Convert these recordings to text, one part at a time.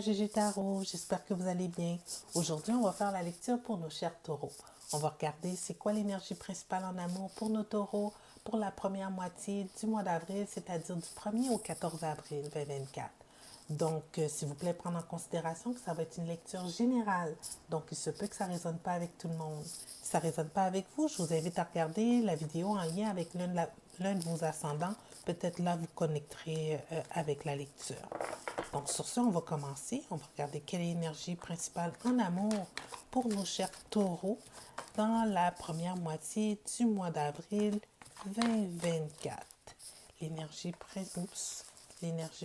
Gigi Tarot, j'espère que vous allez bien. Aujourd'hui, on va faire la lecture pour nos chers taureaux. On va regarder c'est quoi l'énergie principale en amour pour nos taureaux pour la première moitié du mois d'avril, c'est-à-dire du 1er au 14 avril 2024. Donc, s'il vous plaît, prendre en considération que ça va être une lecture générale. Donc, il se peut que ça ne résonne pas avec tout le monde. Si ça ne résonne pas avec vous, je vous invite à regarder la vidéo en lien avec l'un de vos ascendants. Peut-être là, vous connecterez avec la lecture. Donc, sur ce, on va commencer. On va regarder quelle est l'énergie principale en amour pour nos chers taureaux dans la première moitié du mois d'avril 2024. L'énergie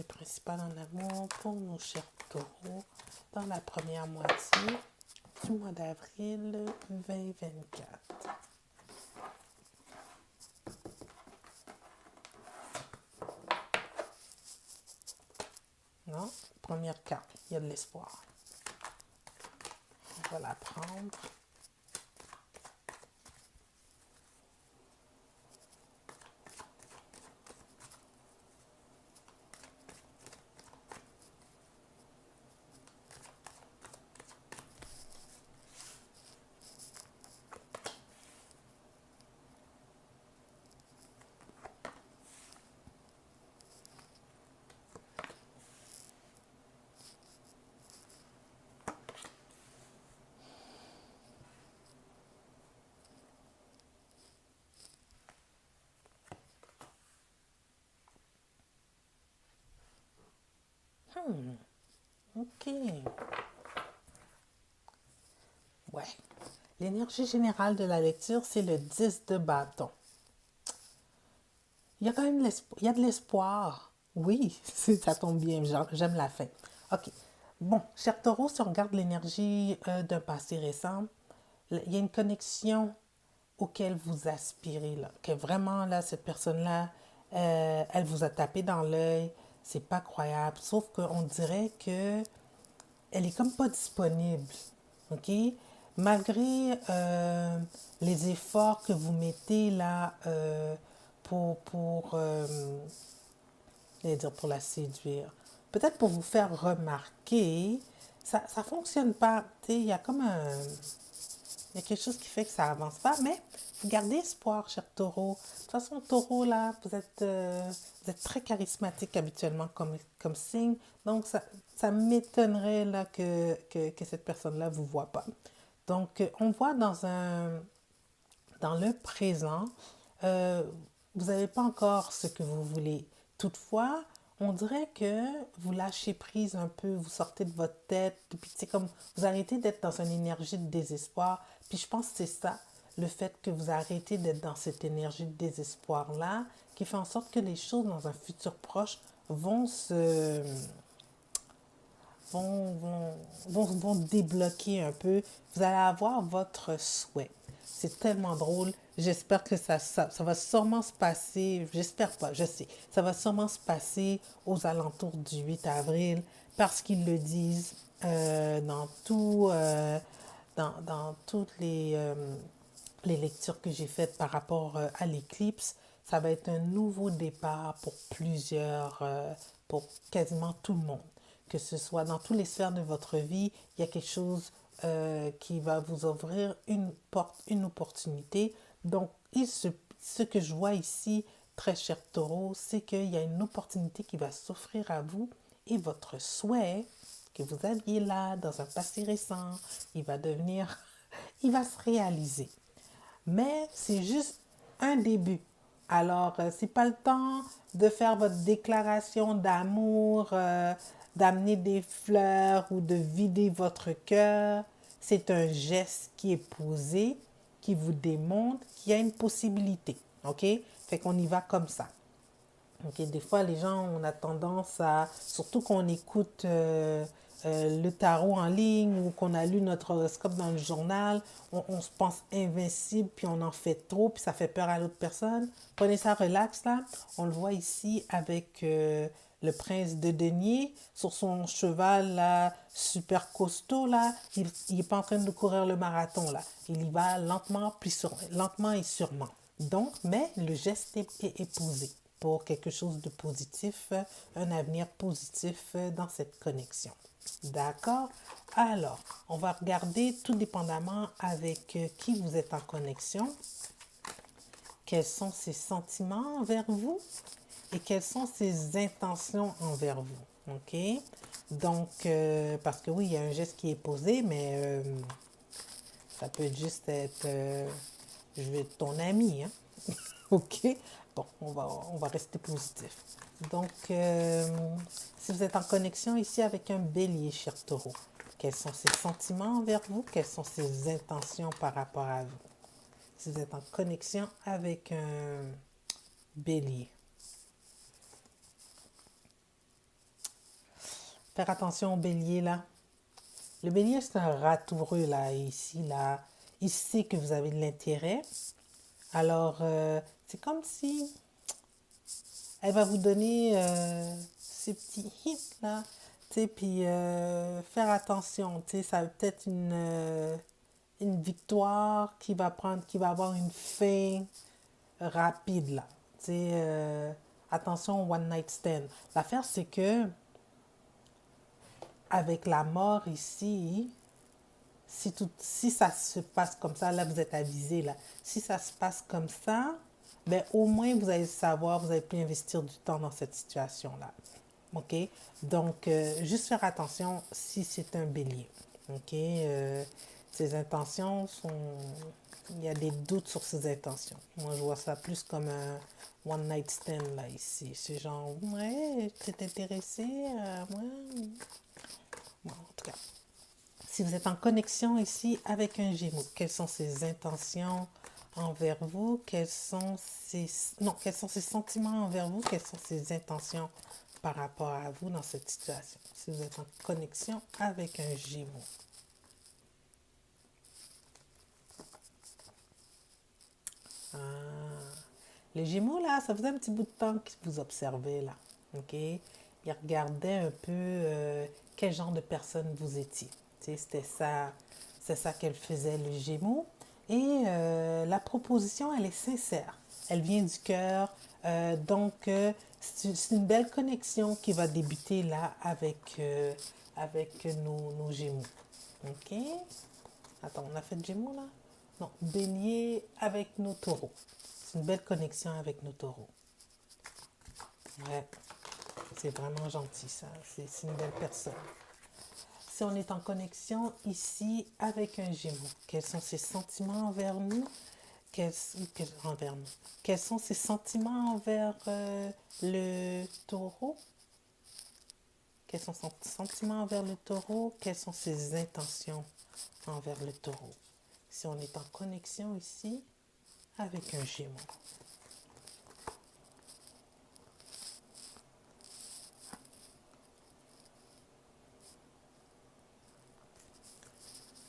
principale en amour pour nos chers taureaux dans la première moitié du mois d'avril 2024. Non, première carte, il y a de l'espoir. On va la prendre. OK. Ouais. L'énergie générale de la lecture, c'est le 10 de bâton. Il y a quand même il y a de l'espoir. Oui, ça tombe bien, j'aime la fin. OK. Bon, cher taureau, si on regarde l'énergie d'un passé récent, il y a une connexion auquel vous aspirez, là. Que vraiment, là, cette personne-là, elle vous a tapé dans l'œil. C'est pas croyable. Sauf qu'on dirait que elle est comme pas disponible. OK? Malgré les efforts que vous mettez là pour la séduire, peut-être pour vous faire remarquer, ça ne fonctionne pas. Il y a comme il y a quelque chose qui fait que ça avance pas, mais vous gardez espoir, cher taureau. De toute façon, taureau, là, vous êtes très charismatique habituellement comme signe. Donc, ça m'étonnerait là, que cette personne-là ne vous voit pas. Donc, on voit dans le présent, euh, vous n'avez pas encore ce que vous voulez. Toutefois, on dirait que vous lâchez prise un peu, vous sortez de votre tête, puis c'est comme vous arrêtez d'être dans une énergie de désespoir. Puis je pense que c'est ça, le fait que vous arrêtez d'être dans cette énergie de désespoir-là, qui fait en sorte que les choses dans un futur proche vont se vont débloquer un peu. Vous allez avoir votre souhait. C'est tellement drôle. J'espère que ça va sûrement se passer, j'espère pas, je sais, ça va sûrement se passer aux alentours du 8 avril parce qu'ils le disent dans toutes les lectures que j'ai faites par rapport à l'éclipse. Ça va être un nouveau départ pour pour quasiment tout le monde. Que ce soit dans toutes les sphères de votre vie, il y a quelque chose qui va vous ouvrir une porte, une opportunité. Donc, ce que je vois ici, très cher taureau, c'est qu'il y a une opportunité qui va s'offrir à vous et votre souhait que vous aviez là dans un passé récent, il va devenir, il va se réaliser. Mais c'est juste un début. Alors, c'est pas le temps de faire votre déclaration d'amour, d'amener des fleurs ou de vider votre cœur. C'est un geste qui est posé, qui vous démontre qu'il y a une possibilité. OK? Fait qu'on y va comme ça. Ok, des fois, les gens, on a tendance à, surtout qu'on écoute le tarot en ligne ou qu'on a lu notre horoscope dans le journal, on se pense invincible, puis on en fait trop, puis ça fait peur à l'autre personne. Prenez ça relax, là. On le voit ici avec le prince de denier sur son cheval, là, super costaud, là. Il n'est pas en train de courir le marathon, là. Il y va lentement et sûrement. Donc, mais le geste est posé. pour quelque chose de positif, un avenir positif dans cette connexion. D'accord? Alors, on va regarder tout dépendamment avec qui vous êtes en connexion. Quels sont ses sentiments envers vous et quelles sont ses intentions envers vous. OK? Donc, parce que oui, il y a un geste qui est posé, mais ça peut juste être je veux être ton ami. Hein? OK? Bon, on va rester positif. Donc, si vous êtes en connexion ici avec un bélier, cher taureau, quels sont ses sentiments envers vous? Quelles sont ses intentions par rapport à vous? Si vous êtes en connexion avec un bélier. Faire attention au bélier, là. Le bélier, c'est un ratoureux, là, ici, là. Il sait que vous avez de l'intérêt. Alors, c'est comme si elle va vous donner ces petits hits, là. Tu sais, puis faire attention. Tu sais, ça va peut-être une victoire qui va avoir une fin rapide, là. Tu sais, attention au one night stand. L'affaire, c'est que avec la mort ici, si ça se passe comme ça, là vous êtes avisé, là, si ça se passe comme ça, ben au moins vous allez savoir, vous allez pu investir du temps dans cette situation-là. OK? Donc, juste faire attention si c'est un bélier. OK? Ses intentions sont... Il y a des doutes sur ses intentions. Moi, je vois ça plus comme un one night stand, là, ici. C'est genre, ouais, tu es intéressé à moi? Bon, en tout cas, si vous êtes en connexion ici avec un Gémeaux, quelles sont ses intentions envers vous? Quels sont ses sentiments envers vous? Quelles sont ses intentions par rapport à vous dans cette situation? Si vous êtes en connexion avec un Gémeaux. Ah. Les Gémeaux, là, ça faisait un petit bout de temps qu'ils vous observaient, là. OK? Ils regardaient un peu quel genre de personne vous étiez. C'était ça, c'est ça qu'elle faisait, le Gémeaux. Et la proposition, elle est sincère. Elle vient du cœur. Donc, c'est une belle connexion qui va débuter là avec nos Gémeaux. OK? Attends, on a fait Gémeaux là? Non, Bélier avec nos taureaux. C'est une belle connexion avec nos taureaux. Ouais, c'est vraiment gentil ça. C'est une belle personne. Si on est en connexion ici avec un Gémeaux, quels sont ses sentiments envers nous? Envers nous. Quels sont ses sentiments envers le taureau? Quels sont ses sentiments envers le taureau? Quelles sont ses intentions envers le taureau? Si on est en connexion ici avec un Gémeaux.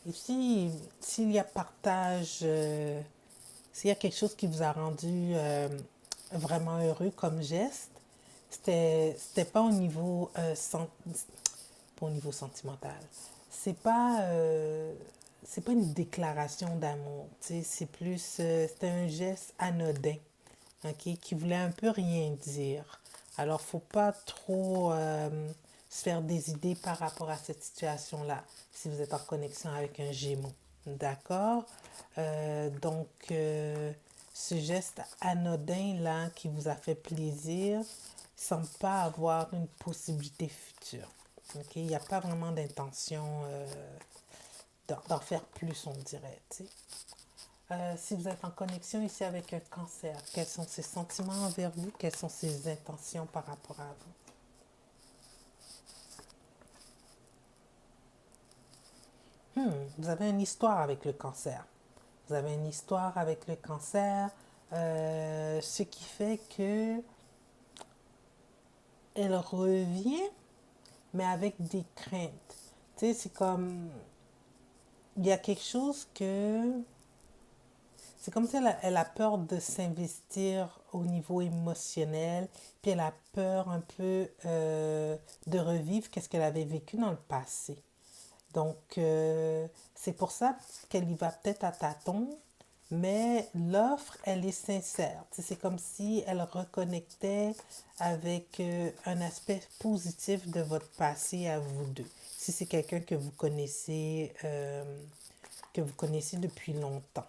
Ici, s'il y a partage, s'il y a quelque chose qui vous a rendu vraiment heureux comme geste, c'était pas au niveau, pas au niveau sentimental. C'est pas une déclaration d'amour. C'est plus, c'était un geste anodin, ok, qui voulait un peu rien dire. Alors, faut pas trop se faire des idées par rapport à cette situation-là, si vous êtes en connexion avec un Gémeaux. D'accord? Donc, ce geste anodin-là qui vous a fait plaisir semble pas avoir une possibilité future. Ok? Il n'y a pas vraiment d'intention d'en faire plus, on dirait. Si vous êtes en connexion ici avec un cancer, quels sont ses sentiments envers vous? Quelles sont ses intentions par rapport à vous? Vous avez une histoire avec le cancer. Vous avez une histoire avec le cancer, ce qui fait que elle revient, mais avec des craintes. Tu sais, c'est comme, il y a quelque chose que c'est comme si elle a peur de s'investir au niveau émotionnel, puis elle a peur un peu de revivre qu'est-ce qu'elle avait vécu dans le passé. Donc, c'est pour ça qu'elle y va peut-être à tâtons, mais l'offre, elle est sincère. Tu sais, c'est comme si elle reconnectait avec un aspect positif de votre passé à vous deux. Si c'est quelqu'un que vous connaissez depuis longtemps.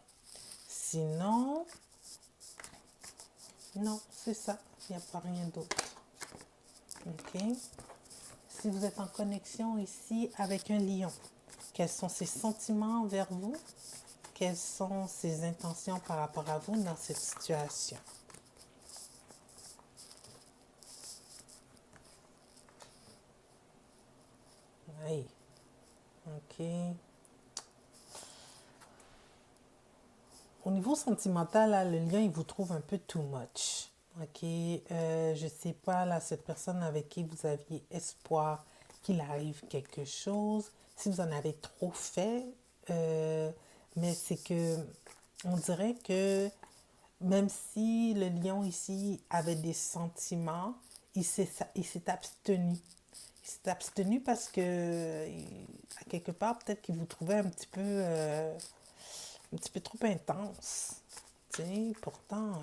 Sinon, non, c'est ça. Il n'y a pas rien d'autre. OK? Si vous êtes en connexion ici avec un lion, quels sont ses sentiments envers vous? Quelles sont ses intentions par rapport à vous dans cette situation? Oui. OK. Au niveau sentimental, là, le lien, il vous trouve un peu too much. OK. Je ne sais pas, là, cette personne avec qui vous aviez espoir qu'il arrive quelque chose, si vous en avez trop fait, euh, mais c'est que, on dirait que même si le lion ici avait des sentiments, il s'est abstenu. Il s'est abstenu parce que, à quelque part, peut-être qu'il vous trouvait un petit peu trop intense. Tu sais, pourtant,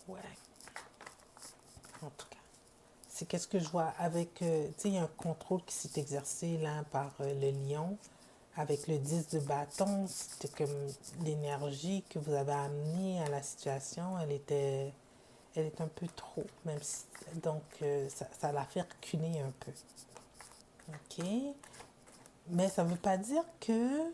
ouais, en tout cas. C'est qu'est-ce que je vois avec, tu sais, il y a un contrôle qui s'est exercé là par le lion. Avec le 10 de bâton, c'était comme l'énergie que vous avez amenée à la situation, elle est un peu trop, même si, donc ça la fait reculer un peu. OK? Mais ça ne veut pas dire que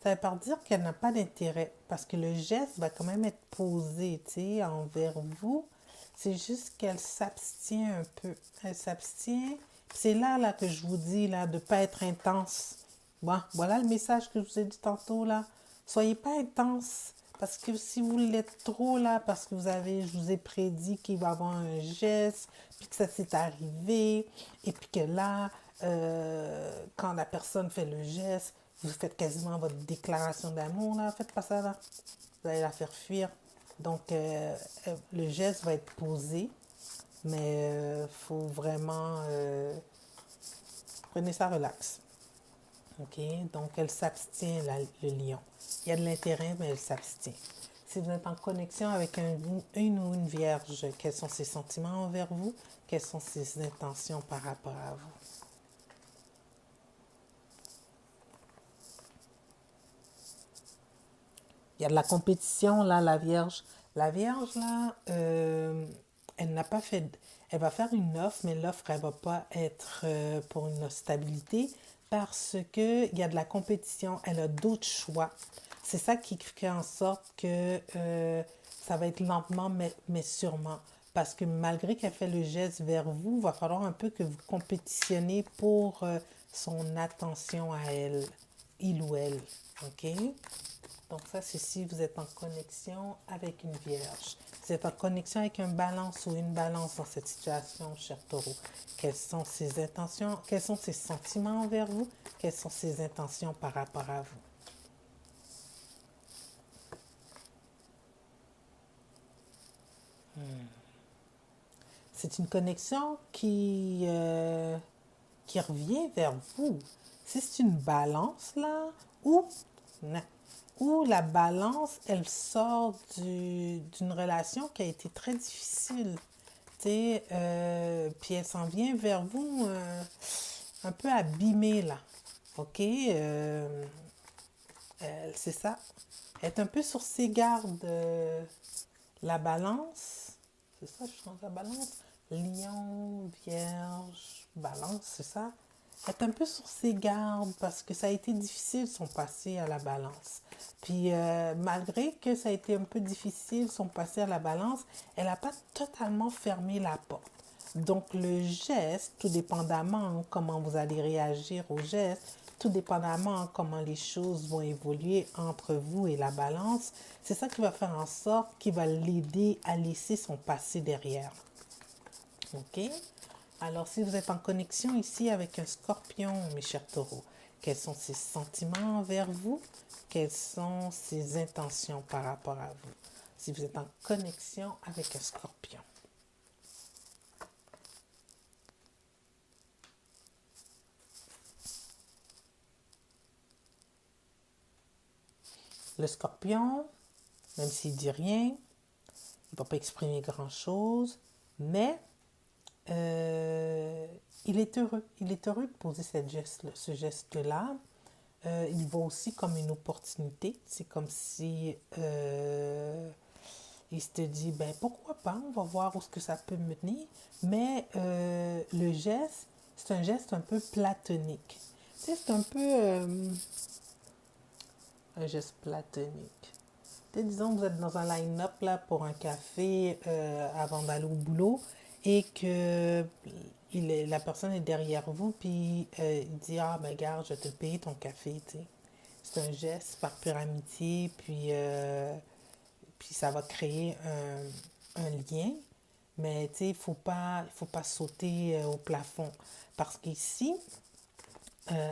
ça veut pas dire qu'elle n'a pas d'intérêt, parce que le geste va quand même être posé, tu sais, envers vous. C'est juste qu'elle s'abstient un peu. Elle s'abstient. C'est là que je vous dis, là, de ne pas être intense. Bon, voilà le message que je vous ai dit tantôt, là. Soyez pas intense. Parce que si vous l'êtes trop, là, parce que je vous ai prédit qu'il va y avoir un geste, puis que ça s'est arrivé, et puis que là, quand la personne fait le geste, vous faites quasiment votre déclaration d'amour, là. Faites pas ça, là. Vous allez la faire fuir. Donc, le geste va être posé, mais il faut vraiment... prenez ça relax. OK? Donc, elle s'abstient, le lion. Il y a de l'intérêt, mais elle s'abstient. Si vous êtes en connexion avec une ou une vierge, quels sont ses sentiments envers vous? Quelles sont ses intentions par rapport à vous? Il y a de la compétition, là, la Vierge. La Vierge, là, elle n'a pas fait... Elle va faire une offre, mais l'offre, elle ne va pas être pour une stabilité parce qu'il y a de la compétition. Elle a d'autres choix. C'est ça qui fait en sorte que ça va être lentement, mais sûrement. Parce que malgré qu'elle fait le geste vers vous, il va falloir un peu que vous compétitionnez pour son attention à elle, il ou elle. OK? Donc ça, c'est si vous êtes en connexion avec une vierge. Vous êtes en connexion avec un balance ou une balance dans cette situation, cher taureau. Quelles sont ses intentions? Quels sont ses sentiments envers vous? Quelles sont ses intentions par rapport à vous? C'est une connexion qui revient vers vous. Si c'est une balance, là, ou, non, ou la balance, elle sort d'une relation qui a été très difficile. Puis elle s'en vient vers vous un peu abîmée, là. OK? C'est ça. Elle est un peu sur ses gardes. La balance, c'est ça, je change la balance. Lion, vierge, balance, c'est ça. Elle est un peu sur ses gardes parce que ça a été difficile son passé à la balance. Puis malgré que ça a été un peu difficile son passé à la balance, elle n'a pas totalement fermé la porte. Donc le geste, tout dépendamment comment vous allez réagir au geste, tout dépendamment comment les choses vont évoluer entre vous et la balance, c'est ça qui va faire en sorte qu'il va l'aider à laisser son passé derrière. OK? Alors, si vous êtes en connexion ici avec un scorpion, mes chers taureaux, quels sont ses sentiments envers vous? Quelles sont ses intentions par rapport à vous? Si vous êtes en connexion avec un scorpion. Le scorpion, même s'il dit rien, il ne va pas exprimer grand-chose, mais il est heureux. Il est heureux de poser ce geste-là. Il voit aussi comme une opportunité. C'est comme si il se dit, ben pourquoi pas, on va voir où ce que ça peut mener. Mais le geste, c'est un geste un peu platonique. C'est un peu un geste platonique. Disons que vous êtes dans un line-up là, pour un café avant d'aller au boulot et que la personne est derrière vous, puis il dit, ah, ben regarde, je vais te payer ton café, tu sais. C'est un geste par pure amitié, puis ça va créer un lien. Mais tu sais, il faut pas sauter au plafond. Parce qu'ici,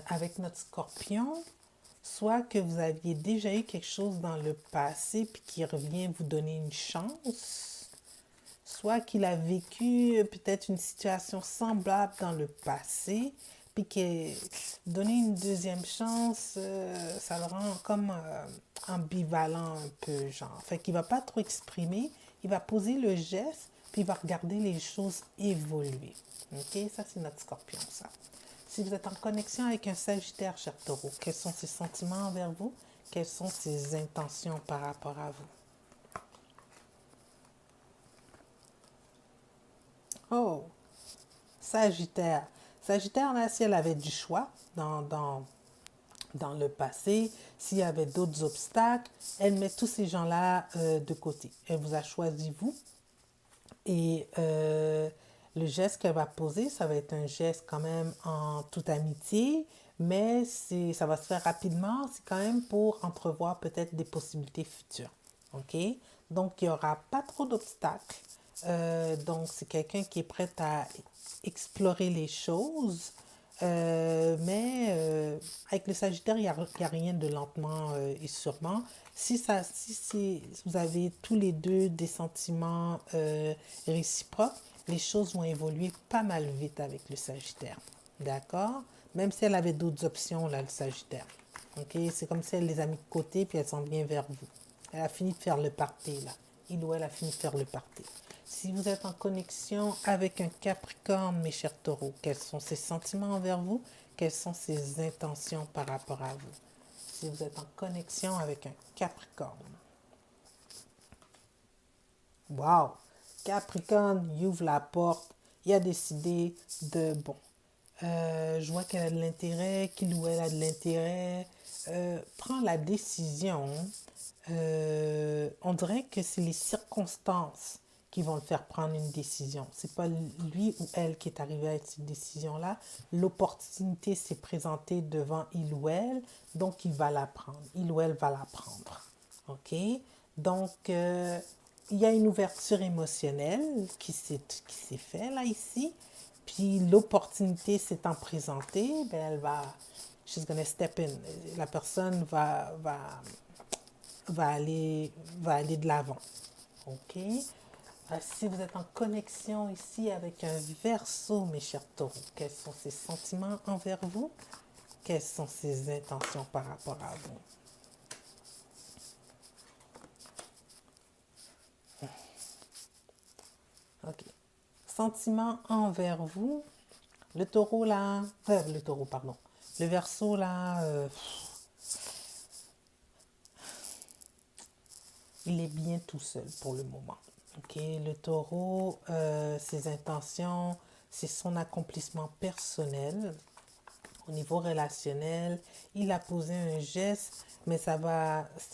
avec notre scorpion, soit que vous aviez déjà eu quelque chose dans le passé puis qui revient vous donner une chance, soit qu'il a vécu peut-être une situation semblable dans le passé puis que donner une deuxième chance, ça le rend comme ambivalent un peu, genre. Fait qu'il va pas trop exprimer, il va poser le geste puis il va regarder les choses évoluer. OK? Ça, c'est notre scorpion, ça. Si vous êtes en connexion avec un Sagittaire, cher Taureau, quels sont ses sentiments envers vous? Quelles sont ses intentions par rapport à vous? Oh, Sagittaire. Sagittaire, là, si elle avait du choix dans le passé, s'il y avait d'autres obstacles, elle met tous ces gens-là de côté. Elle vous a choisi, vous. Et le geste qu'elle va poser, ça va être un geste quand même en toute amitié, mais ça va se faire rapidement. C'est quand même pour entrevoir peut-être des possibilités futures. OK? Donc, il n'y aura pas trop d'obstacles. Donc, c'est quelqu'un qui est prêt à explorer les choses. Mais avec le Sagittaire, il y a rien de lentement et sûrement. Si vous avez tous les deux des sentiments réciproques, les choses vont évoluer pas mal vite avec le Sagittaire. D'accord? Même si elle avait d'autres options, là, le Sagittaire. OK? C'est comme si elle les a mis de côté puis elle s'en vient vers vous. Elle a fini de faire le party, là. Il ou elle a fini de faire le party. Si vous êtes en connexion avec un Capricorne, mes chers taureaux, quels sont ses sentiments envers vous? Quelles sont ses intentions par rapport à vous? Si vous êtes en connexion avec un Capricorne. Wow! Capricorne, il ouvre la porte. Il a décidé de, bon, je vois qu'elle a de l'intérêt, qu'il ou elle a de l'intérêt. Prend la décision. On dirait que c'est les circonstances qui vont le faire prendre une décision. C'est pas lui ou elle qui est arrivé à cette décision-là. L'opportunité s'est présentée devant il ou elle, donc il va la prendre. Il ou elle va la prendre. OK? Donc, il y a une ouverture émotionnelle qui s'est faite là, ici. Puis l'opportunité s'étant présentée, ben she's gonna step in. La personne va aller de l'avant. OK? Si vous êtes en connexion ici avec un Verseau, mes chers taureaux, quels sont ses sentiments envers vous? Quelles sont ses intentions par rapport à vous? OK. Sentiments envers vous. Le taureau là, le taureau, pardon. Le Verseau là, il est bien tout seul pour le moment. OK, le taureau, ses intentions, c'est son accomplissement personnel. Au niveau relationnel, il a posé un geste, mais c'est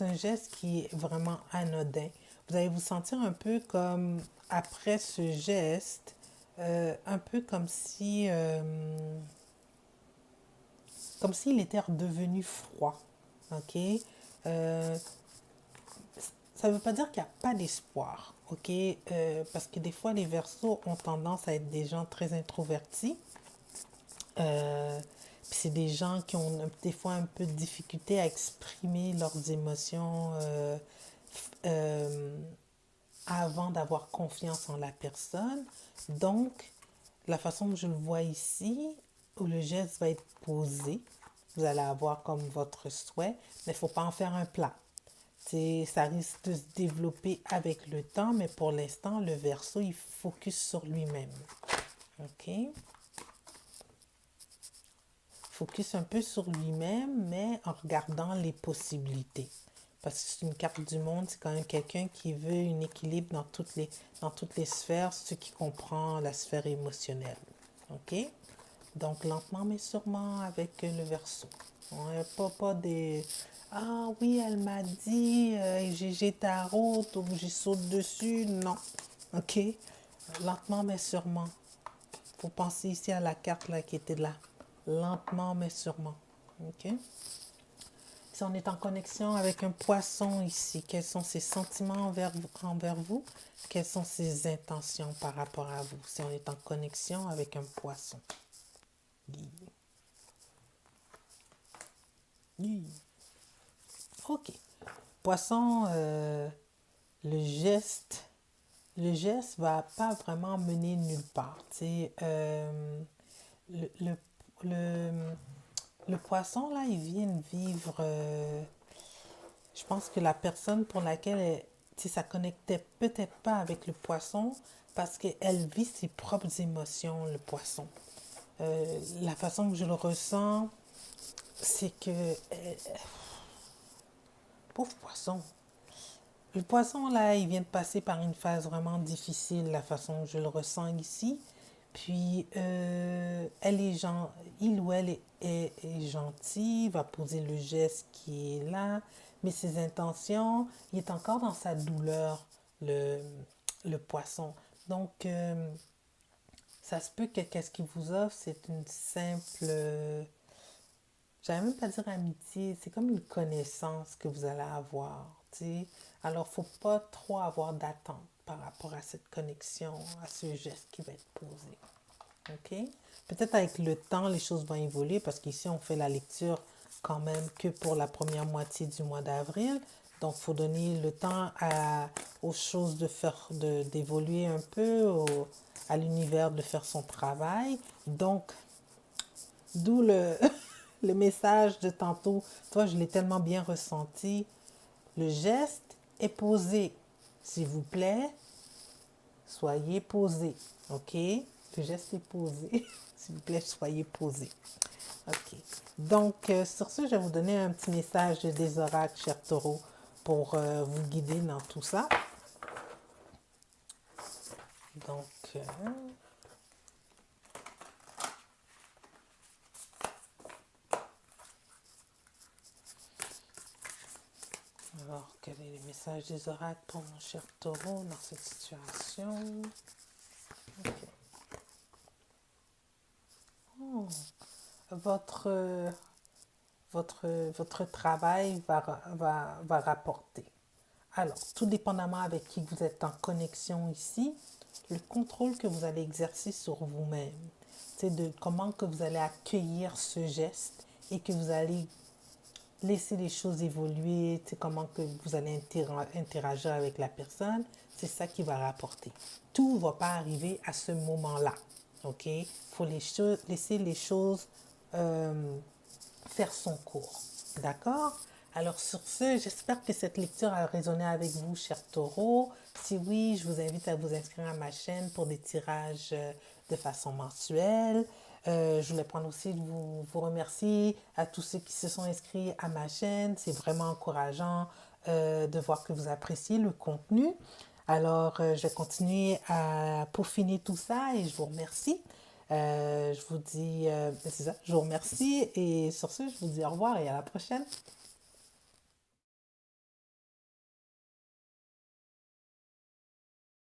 un geste qui est vraiment anodin. Vous allez vous sentir un peu comme, après ce geste, un peu comme s'il était redevenu froid. OK? Euh, Ça ne veut pas dire qu'il n'y a pas d'espoir, ok? Parce que des fois, les Verseaux ont tendance à être des gens très introvertis. Puis c'est des gens qui ont des fois un peu de difficulté à exprimer leurs émotions euh, avant d'avoir confiance en la personne. Donc, la façon que je le vois ici, où le geste va être posé, vous allez avoir comme votre souhait, mais il ne faut pas en faire un plat. Ça risque de se développer avec le temps, mais pour l'instant, le Verseau, il focus sur lui-même. OK? Focus un peu sur lui-même, mais en regardant les possibilités. Parce que c'est une carte du monde, c'est quand même quelqu'un qui veut un équilibre dans toutes les sphères, ce qui comprend la sphère émotionnelle. OK? Donc, lentement mais sûrement avec le Verseau. Pas des... Ah oui, elle m'a dit, j'ai tarot, donc j'y saute dessus. Non. OK? Lentement mais sûrement. Faut penser ici à la carte là qui était là. Lentement mais sûrement. OK? Si on est en connexion avec un poisson ici, quels sont ses sentiments envers vous? Quelles sont ses intentions par rapport à vous? Si on est en connexion avec un poisson. OK. Poisson, le geste, le geste va pas vraiment mener nulle part. Le, le, le, le poisson, là, il vient vivre. Je pense que la personne pour laquelle ça connectait peut-être pas avec le poisson parce qu'elle vit ses propres émotions, le poisson. La façon que je le ressens, c'est que. Pauvre poisson. Le poisson, là, il vient de passer par une phase vraiment difficile, la façon que je le ressens ici. Puis, il ou elle est gentil, va poser le geste qui est là, mais ses intentions, il est encore dans sa douleur, le poisson. Donc, ça se peut que qu'est-ce qu'il vous offre, c'est une simple, j'allais même pas dire amitié, c'est comme une connaissance que vous allez avoir, tu sais. Alors, faut pas trop avoir d'attente par rapport à cette connexion, à ce geste qui va être posé. OK? Peut-être avec le temps, les choses vont évoluer parce qu'ici, on fait la lecture quand même que pour la première moitié du mois d'avril. Donc, il faut donner le temps aux choses d'évoluer un peu, à l'univers de faire son travail. Donc, d'où le message de tantôt. Toi, je l'ai tellement bien ressenti. Le geste est posé. S'il vous plaît, soyez posé. OK? Le geste est posé. S'il vous plaît, soyez posé. OK. Donc, sur ce, je vais vous donner un petit message des oracles, chers taureaux, pour vous guider dans tout ça. Donc, alors, quel est le message des oracles pour mon cher taureau dans cette situation? OK. Oh. Votre, votre travail va rapporter. Alors, tout dépendamment avec qui vous êtes en connexion ici, le contrôle que vous allez exercer sur vous-même, c'est de comment que vous allez accueillir ce geste et que vous allez laisser les choses évoluer, comment que vous allez interagir avec la personne, c'est ça qui va rapporter. Tout ne va pas arriver à ce moment-là. OK? Il faut laisser les choses faire son cours. D'accord? Alors sur ce, j'espère que cette lecture a résonné avec vous, chers taureaux. Si oui, je vous invite à vous inscrire à ma chaîne pour des tirages de façon mensuelle. Je voulais prendre aussi de vous remercier à tous ceux qui se sont inscrits à ma chaîne. C'est vraiment encourageant de voir que vous appréciez le contenu. Alors, je vais continuer à peaufiner tout ça et je vous remercie. Je vous dis, c'est ça, je vous remercie et sur ce, je vous dis au revoir et à la prochaine.